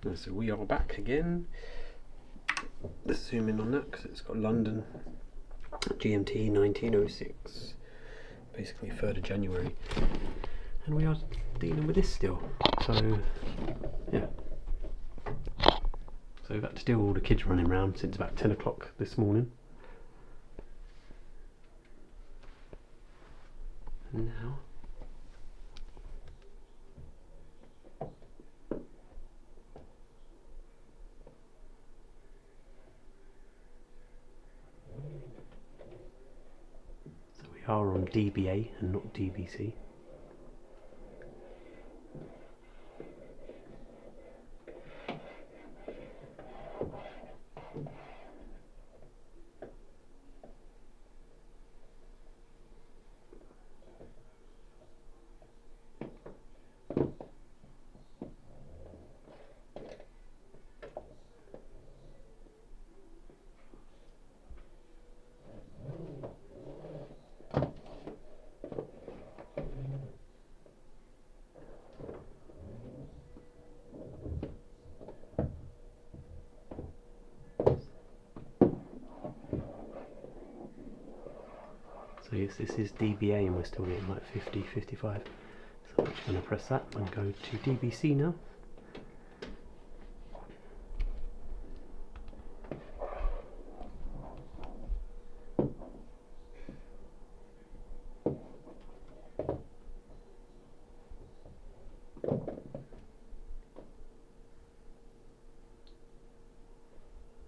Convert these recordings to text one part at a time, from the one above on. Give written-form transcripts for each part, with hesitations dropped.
So we are back again. Let's zoom in on that because it's got London GMT 1906, basically 3rd of January, and we are dealing with this still. So yeah, so we've had to deal with all the kids running around since about 10 o'clock this morning. And now we are on dBA and not dBC. So yes, this is dBA and we're still getting like 50, 55. So I'm just going to press that and go to dBC now.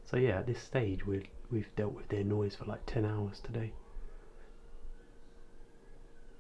So yeah, at this stage we've dealt with their noise for like 10 hours today.